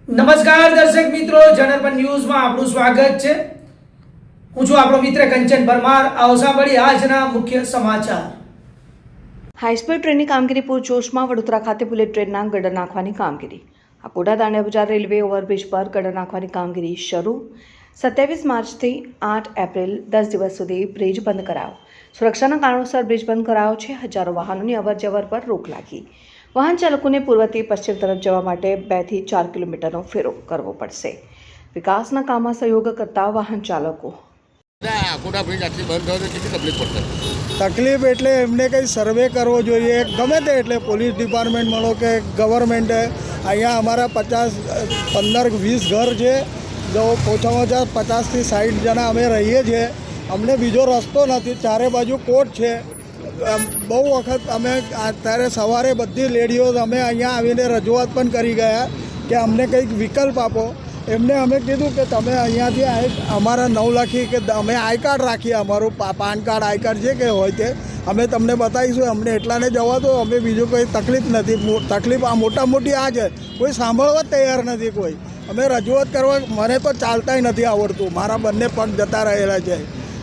નમસ્કાર દર્શક મિત્રો, જનરપન ન્યૂઝમાં આપનું સ્વાગત છે। હું છું આપણો મિત્ર કંચન પરમાર। આવો સાંભળીએ આજના મુખ્ય સમાચાર। હાઈસ્પીડ ટ્રેનની કામગીરી પૂરજોશમાં। વડોદરા ખાતે બુલેટ ટ્રેનના ગટર નાખવાની કામગીરી। આકોડા દાંડિયા બજાર રેલવે ઓવરબ્રિજ પર ગટર નાખવાની કામગીરી શરૂ। 27 માર્ચથી 8 એપ્રિલ 10 દિવસ સુધી બ્રિજ બંધ કરાયો। સુરક્ષાના કારણોસર બ્રિજ બંધ કરાયો છે। હજારો વાહનોની અવરજવર પર રોક લાગી। વાહન ચાલકોને પૂર્વથી પશ્ચિમ તરફ જવા માટે 2 થી 4 કિલોમીટરનો ફેરો કરવો પડશે। વિકાસના કામમાં સહયોગ કરતા વાહન ચાલકો આકોડા બ્રિજ આટલી બંધ થયો તો કેટલી તકલીફ પડશે? તકલીફ એટલે એમને કંઈ સર્વે કરવો જોઈએ, ગમે તે, એટલે પોલીસ ડિપાર્ટમેન્ટ મળો કે ગવર્મેન્ટે અહીંયા અમારા 15-20 ઘર છે, જો ઓછામાં ઓછા 50થી 60 જણા અમે રહીએ છીએ। અમને બીજો રસ્તો નથી, ચારે બાજુ કોર્ટ છે। બહુ વખત અમે અત્યારે સવારે બધી લેડીઓ અમે અહીંયા આવીને રજૂઆત પણ કરી ગયા કે અમને કંઈક વિકલ્પ આપો। એમને અમે કીધું કે તમે અહીંયાથી અમારા 9 લાખી કે અમે આઈ કાર્ડ રાખીએ, અમારું પાન કાર્ડ આઈ કાર્ડ જે કંઈ હોય તે અમે તમને બતાવીશું, અમને એટલાને જવા દો, અમે બીજું કોઈ તકલીફ નથી। તકલીફ આ મોટી આ છે, કોઈ સાંભળવા તૈયાર નથી કોઈ। અમે રજૂઆત કરવા, મને તો ચાલતાય નથી આવડતું, મારા બંને પગ જતા રહેલા છે।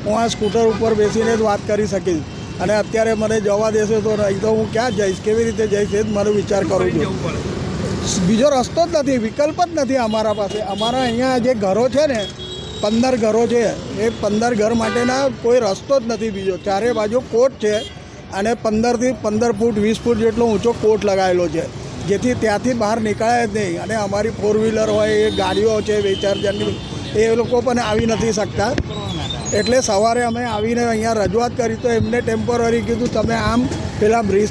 હું આ સ્કૂટર ઉપર બેસીને જ વાત કરી શકીશ, અને અત્યારે મને જવા દેશે તો નહીં તો હું ક્યાં જઈશ, કેવી રીતે જઈશ એ જ મારો વિચાર કરું છું। બીજો રસ્તો જ નથી, વિકલ્પ જ નથી અમારા પાસે। અમારા અહીંયા જે ઘરો છે ને 15 ઘરો છે, એ 15 ઘર માટેના કોઈ રસ્તો જ નથી બીજો। ચારે બાજુ કોર્ટ છે અને 15 થી 15 ફૂટ 20 ફૂટ જેટલો ઊંચો કોર્ટ લગાવેલો છે, જેથી ત્યાંથી બહાર નીકળાય જ નહીં। અને અમારી 4 વ્હીલર હોય, એ ગાડીઓ છે 2-4 જણની, એ લોકો પણ આવી નથી શકતા। એટલે સવારે અમે આવીને અહીંયા રજૂઆત કરી તો એમને ટેમ્પરરી કીધું તમે આમ પેલા બ્રિજ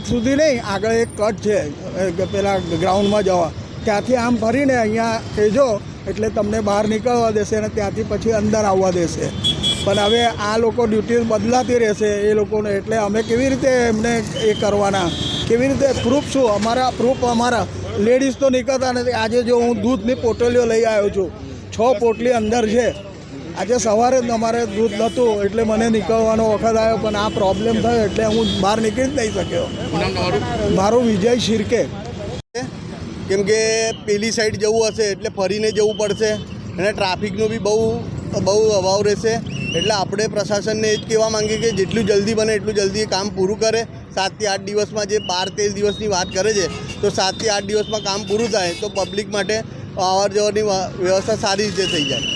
સુધી નહીં, આગળ એક કટ છે પેલા ગ્રાઉન્ડમાં જવા, ત્યાંથી આમ ફરીને અહીંયા કહેજો એટલે તમને બહાર નીકળવા દેશે અને ત્યાંથી પછી અંદર આવવા દેશે। પણ હવે આ લોકો ડ્યુટી બદલાતી રહેશે એ લોકોને, એટલે અમે કેવી રીતે એમને એ કરવાના, કેવી રીતે પ્રૂફ શું અમારા લેડીઝ તો નીકળતા નથી। આજે જો હું દૂધની પોટલીઓ લઈ આવ્યો છું, 6 પોટલી અંદર છે। આજે સવારે જ અમારે દૂધ નહોતું એટલે મને નીકળવાનો વખત આવ્યો, પણ આ પ્રોબ્લેમ થયો એટલે હું બહાર નીકળી જ નહીં શક્યો। મારું વિજય શિરકે। કેમ કે પેલી સાઈડ જવું હશે એટલે ફરીને જવું પડશે અને ટ્રાફિકનો બી બહુ અભાવ રહેશે। એટલે આપણે પ્રશાસનને એ જ કહેવા માંગીએ કે જેટલું જલ્દી બને એટલું જલ્દી એ કામ પૂરું કરે। 7 થી 8 દિવસમાં જે 12-13 દિવસની વાત કરે છે, તો 7 થી 8 દિવસમાં કામ પૂરું થાય તો પબ્લિક માટે અવર જવરની વ્યવસ્થા સારી રીતે થઈ જાય।